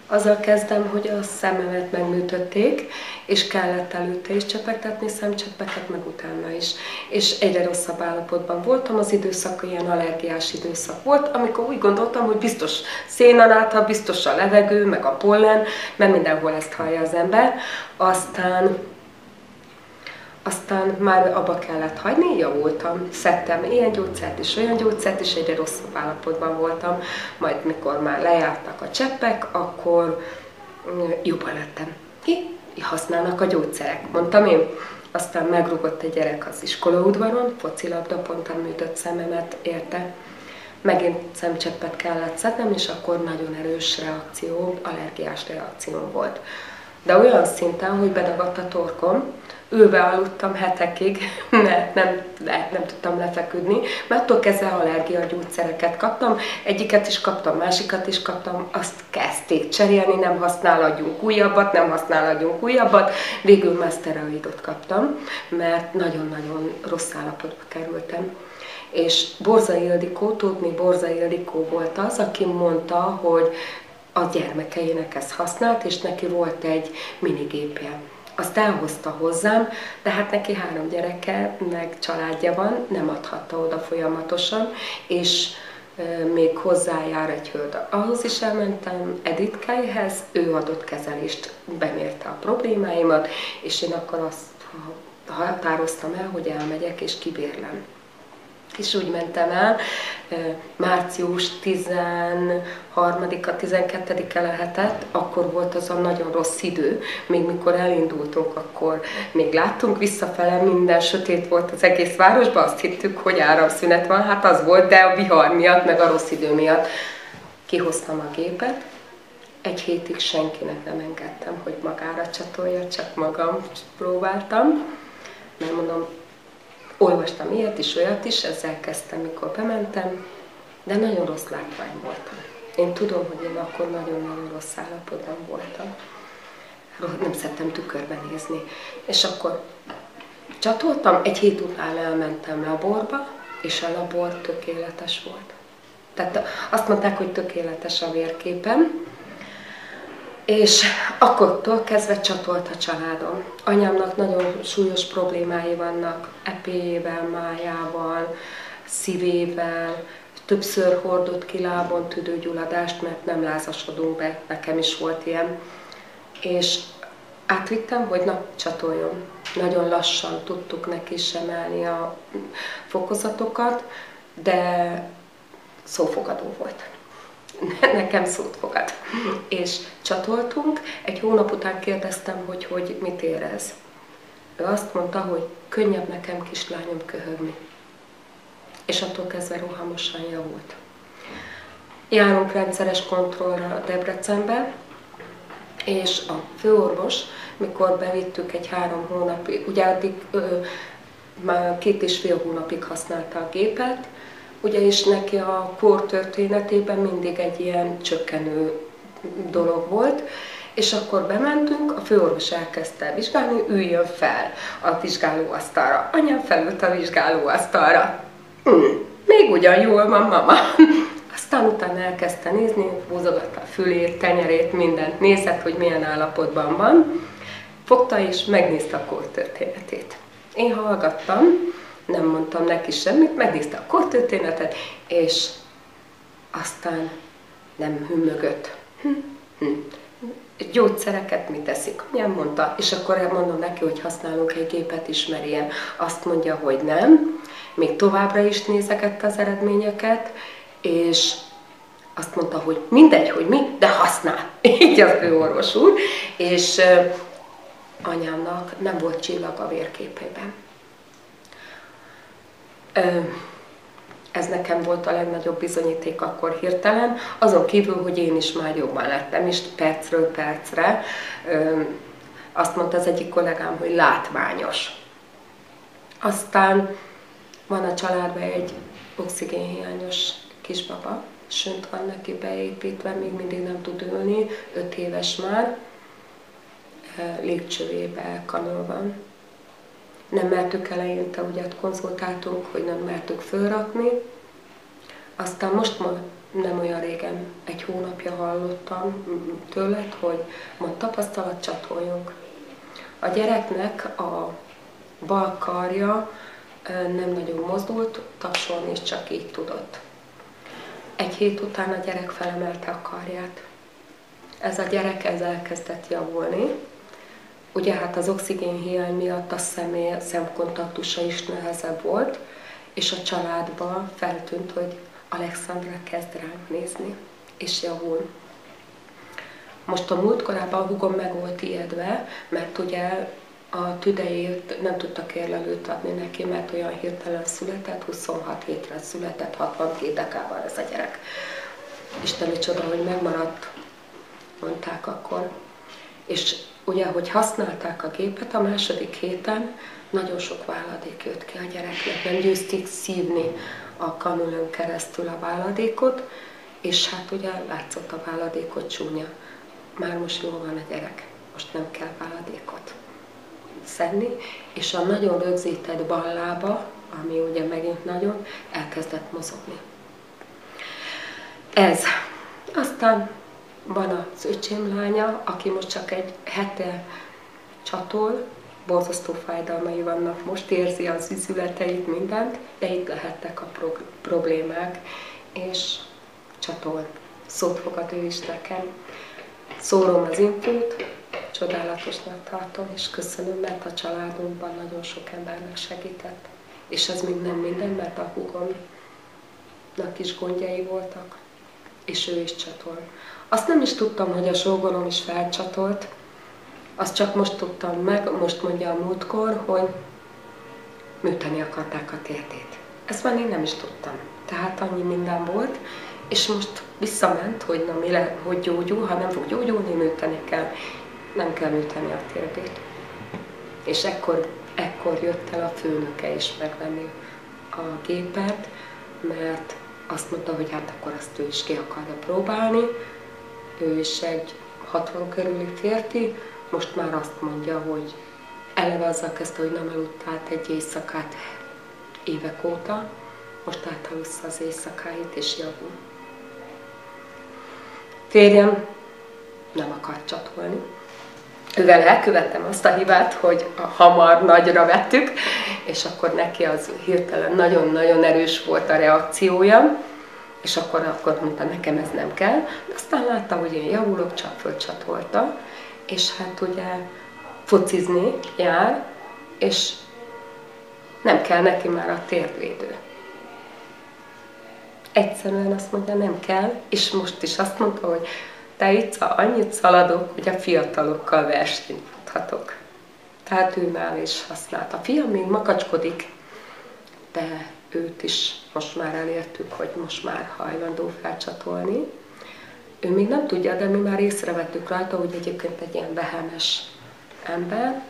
Azzal kezdem, hogy a szememet megműtötték, és kellett előtte is csepegtetni szemcseppeket, meg utána is. És egyre rosszabb állapotban voltam, az időszak ilyen allergiás időszak volt, amikor úgy gondoltam, hogy biztos szénaláta, biztos a levegő, meg a pollen, mert mindenhol ezt hallja az ember. Aztán már abba kellett hagyni, javultam. Szedtem ilyen gyógyszert is, olyan gyógyszert is, egyre rosszabb állapotban voltam. Majd mikor már lejártak a cseppek, akkor jobban lettem. Ki használnak a gyógyszerek, mondtam én. Aztán megrúgott egy gyerek az iskolaudvaron, focilabda, pont a műtött szememet érte. Megint szemcseppet kellett szednem, és akkor nagyon erős reakció, allergiás reakció volt. De olyan szinten, hogy bedagadt a torkom, ülve aludtam hetekig, mert nem tudtam lefeküdni, mert attól kezdve allergiagyógyszereket kaptam, egyiket is kaptam, másikat is kaptam, azt kezdték cserélni, nem használadjunk újabbat, végül már szteroidot kaptam, mert nagyon-nagyon rossz állapotba kerültem. És Borzai Ildikó, tudni, Borzai Ildikó volt az, aki mondta, hogy a gyermekeinek ezt használt, és neki volt egy minigépje. Azt elhozta hozzám, de hát neki 3 gyereke, meg családja van, nem adhatta oda folyamatosan, és még hozzájár egy hölgy. Ahhoz is elmentem Editkeihez, ő adott kezelést, bemérte a problémáimat, és én akkor azt határoztam el, hogy elmegyek és kibérlem. És úgy mentem el, március 13-a, 12-e lehetett, akkor volt az a nagyon rossz idő, még mikor elindultunk, akkor még láttunk visszafele, minden sötét volt az egész városban, azt hittük, hogy áramszünet van, hát az volt, de a vihar miatt, meg a rossz idő miatt kihoztam a gépet, 1 hétig senkinek nem engedtem, hogy magára csatolja, csak magam próbáltam, mert mondom, olvastam ilyet is, olyat is, ezzel kezdtem, mikor bementem, de nagyon rossz látvány voltam. Én tudom, hogy én akkor nagyon-nagyon rossz állapotban voltam. Nem szerettem tükörbe nézni. És akkor csatoltam, 1 hét után elmentem laborba, és a labor tökéletes volt. Tehát azt mondták, hogy tökéletes a vérképem, és akkortól kezdve csatolt a családom. Anyámnak nagyon súlyos problémái vannak, epéjével, májával, szívével, többször hordott ki lábon tüdőgyulladást, mert nem lázasodunk be, nekem is volt ilyen. És átvittem, hogy na, csatoljon. Nagyon lassan tudtuk neki is emelni a fokozatokat, de szófogadó volt. Nekem szót fogad. És csatoltunk, 1 hónap után kérdeztem, hogy mit érez. Ő azt mondta, hogy könnyebb nekem, kislányom, köhögni. És attól kezdve rohamosan javult. Járunk rendszeres kontrollra Debrecenbe, és a főorvos, mikor bevittük egy 3 hónapig, ugye addig már 2,5 hónapig használta a gépet, ugye, és neki a kor történetében mindig egy ilyen csökkenő dolog volt, és akkor bementünk, a főorvos elkezdte vizsgálni, üljön fel a vizsgálóasztalra. Anyám felült a vizsgálóasztalra. Még ugyan jól van, mama. Aztán utána elkezdte nézni, húzogatta a fülét, tenyerét, mindent nézett, hogy milyen állapotban van. Fogta és megnézte a kor történetét. Én hallgattam, nem mondtam neki semmit, megnézte a kortörténetet, és aztán nem hümmögött. Gyógyszereket mit teszik? Milyen mondta? És akkor mondom neki, hogy használunk egy gépet, ismerjen. Azt mondja, hogy nem. Még továbbra is nézegette az eredményeket, és azt mondta, hogy mindegy, hogy mi, de használ. Így a főorvos úr. És anyámnak nem volt csillag a vérképében. Ez nekem volt a legnagyobb bizonyíték akkor hirtelen, azon kívül, hogy én is már jobban lettem, és percről percre. Azt mondta az egyik kollégám, hogy látványos. Aztán van a családban egy oxigénhiányos kisbaba, sönt van neki beépítve, még mindig nem tud ülni, 5 éves már, légcsövébe elkanolva. Nem mertük eleinte, ugye konzultáltunk, hogy nem mertük fölrakni. Aztán most nem olyan régen, egy hónapja hallottam tőled, hogy mond tapasztalat, csatoljunk. A gyereknek a bal karja nem nagyon mozdult, tapsolni is csak így tudott. Egy hét után a gyerek felemelte a karját. Ez a gyerek elkezdett javulni. Ugye hát az oxigénhiány miatt a szemkontaktusa is nehezebb volt, és a családban feltűnt, hogy Alexandra kezd ránk nézni, és javul. Most a múltkorában a húgom meg volt ijedve, mert ugye a tüdejét nem tudtak érlelőt adni neki, mert olyan hirtelen született, 26 hétre született, 62 dekával ez a gyerek. Isteni csoda, hogy megmaradt, mondták akkor. És ugye, hogy használták a gépet, a második héten nagyon sok váladék jött ki a gyereknek, nem győzték szívni a kanülön keresztül a váladékot, és hát ugye látszott a váladékot csúnya. Már most jól van a gyerek, most nem kell váladékot szedni, és a nagyon rögzített bal lába, ami ugye megint nagyon, elkezdett mozogni. Ez. Aztán van az öcsém lánya, aki most csak egy hete csatol, borzasztó fájdalmai vannak, most érzi az izületeit, mindent, de itt lehettek a problémák, és csatol. Szót fogad ő is nekem. Szórom az infót, csodálatosnak tartom, és köszönöm, mert a családunkban nagyon sok embernek segített. És ez még nem minden, mert a húgomnak is gondjai voltak, és ő is csatol. Azt nem is tudtam, hogy a sógorom is felcsatolt, azt csak most tudtam meg, most mondja a múltkor, hogy műteni akarták a térdét. Ezt már én nem is tudtam. Tehát annyi minden volt, és most visszament, hogy na mi le, hogy gyógyul, ha nem fog gyógyulni, műteni kell. Nem kell műteni a térdét. És ekkor jött el a főnöke is megvenni a gépet, mert azt mondta, hogy hát akkor azt ő is ki akarja próbálni. Ő is egy 60 körüli férfi, most már azt mondja, hogy eleve azzal kezdte, hogy nem aludt át egy éjszakát évek óta, most átalussza az éjszakáit és javul. Férjem nem akar csatolni. Ővel elkövettem azt a hibát, hogy hamar nagyra vettük, és akkor neki az hirtelen nagyon-nagyon erős volt a reakciója, és akkor mondta, nekem ez nem kell. De aztán látta, hogy én javulok, csak fölcsatolta, és hát ugye focizni jár, és nem kell neki már a térdvédő. Egyszerűen azt mondja, nem kell, és most is azt mondta, hogy te itt annyit szaladok, hogy a fiatalokkal versenyt futhatok. Tehát ő már is használt. A fiam még makacskodik, de őt is most már elértük, hogy most már hajlandó felcsatolni. Ő még nem tudja, de mi már észrevettük rajta, hogy egyébként egy ilyen vehemes ember,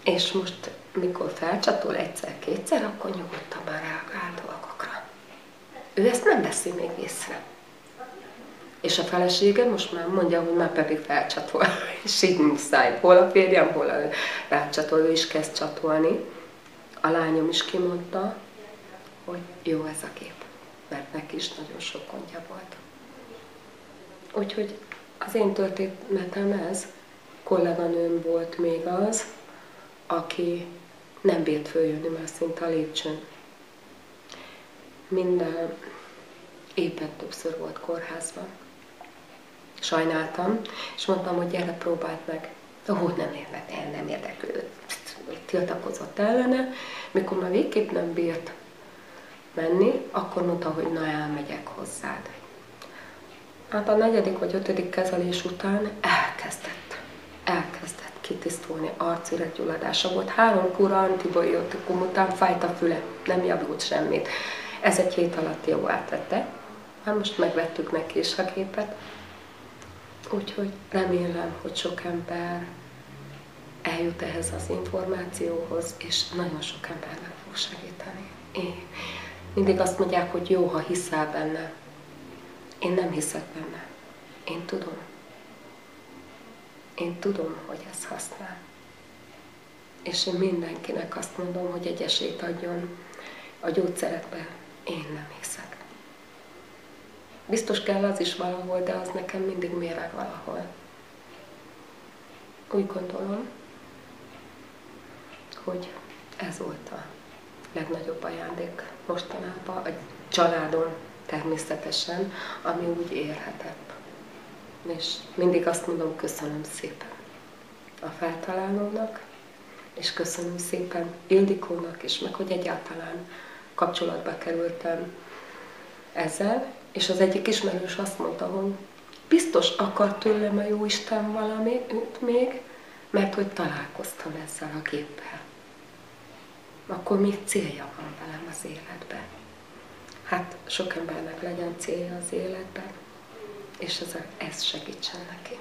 és most mikor felcsatol egyszer-kétszer, akkor nyugodtan már reagál dolgokra. Ő ezt nem veszi még észre. És a felesége most már mondja, hogy már pedig felcsatol, és így muszáj. Hol a férjem, hol a rácsatol, ő is kezd csatolni. A lányom is kimondta, hogy jó ez a gép, mert neki is nagyon sok gondja volt. Úgyhogy az én történetem ez, kolléganőm volt még az, aki nem bírt följönni már szinte a lépcsőn. Minden éppen többször volt kórházban. Sajnáltam, és mondtam, hogy gyere, próbáld meg. Nem érdeklődött. Tiltakozott ellene. Mikor már végképp nem bírt menni, akkor mondta, hogy na, elmegyek hozzád. Hát a 4. vagy 5. kezelés után elkezdett kitisztulni, arcüreggyulladása volt. 3 kúra antibiotikum után fájt a füle, nem javult semmit. Ez egy hét alatt jóvá tette. Hát most megvettük neki is a gépet. Úgyhogy remélem, hogy sok ember eljut ehhez az információhoz, és nagyon sok embernek fog segíteni. Mindig azt mondják, hogy jó, ha hiszel benne. Én nem hiszek benne. Én tudom. Én tudom, hogy ez használ. És én mindenkinek azt mondom, hogy egy esélyt adjon a gyógyszerekbe. Én nem hiszek. Biztos kell az is valahol, de az nekem mindig méreg valahol. Úgy gondolom, hogy ez volt a legnagyobb ajándék mostanában, a családon természetesen, ami úgy érhetett. És mindig azt mondom, köszönöm szépen a feltalálónak, és köszönöm szépen Ildikónak is, meg hogy egyáltalán kapcsolatba kerültem ezzel, és az egyik ismerős azt mondta, hogy biztos akar tőlem a Jóisten valamit még, mert hogy találkoztam ezzel a géppel. Akkor még célja van velem az életben. Hát sok embernek legyen célja az életben, és ez segítsen neki.